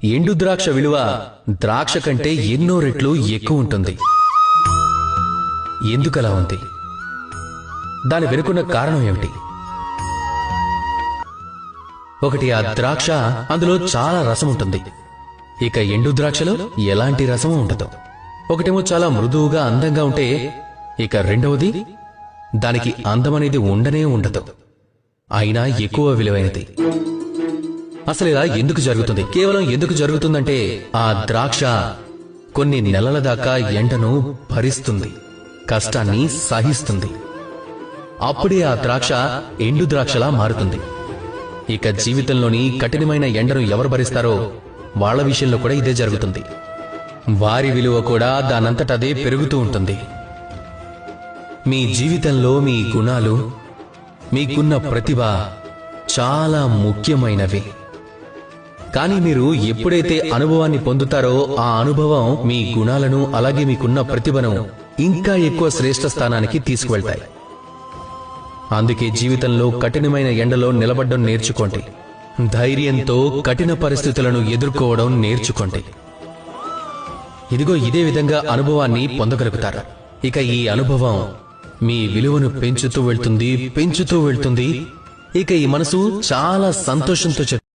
ఎండు ద్రాక్ష విలువ ద్రాక్ష కంటే ఎన్నో రెట్లు ఎక్కువ ఉంటుంది. ఎందుకలా ఉంది? దాని వెనుకున్న కారణం ఏమిటి? ఒకటి, ఆ ద్రాక్ష అందులో చాలా రసం ఉంటుంది. ఇక ఎండు ద్రాక్షలో ఎలాంటి రసము ఉండదు. ఒకటేమో చాలా మృదువుగా అందంగా ఉంటే, ఇక రెండవది దానికి అందమనేది ఉండనే ఉండదు, అయినా ఎక్కువ విలువైనది. అసలు ఇలా ఎందుకు జరుగుతుంది? కేవలం ఎందుకు జరుగుతుందంటే ఆ ద్రాక్ష కొన్ని నెలల దాకా ఎండను భరిస్తుంది, కష్టాన్ని సహిస్తుంది. అప్పుడే ఆ ద్రాక్ష ఎండు ద్రాక్షలా మారుతుంది. ఇక జీవితంలోని కఠినమైన ఎండను ఎవరు భరిస్తారో వాళ్ల విషయంలో కూడా ఇదే జరుగుతుంది. వారి విలువ కూడా దానంతటదే పెరుగుతూ ఉంటుంది. మీ జీవితంలో మీ గుణాలు, మీకున్న ప్రతిభ చాలా ముఖ్యమైనవి. కానీ మీరు ఎప్పుడైతే అనుభవాన్ని పొందుతారో ఆ అనుభవం మీ గుణాలను అలాగే మీకున్న ప్రతిభను ఇంకా ఎక్కువ శ్రేష్ఠ స్థానానికి తీసుకువెళ్తాయి. అందుకే జీవితంలో కఠినమైన ఎండలో నిలబడడం నేర్చుకోండి. ధైర్యంతో కఠిన పరిస్థితులను ఎదుర్కోవడం నేర్చుకోండి. ఇదిగో ఇదే విధంగా అనుభవాన్ని పొందగలుగుతారు. ఇక ఈ అనుభవం మీ విలువను పెంచుతూ వెళ్తుంది. ఇక ఈ మనసు చాలా సంతోషంతో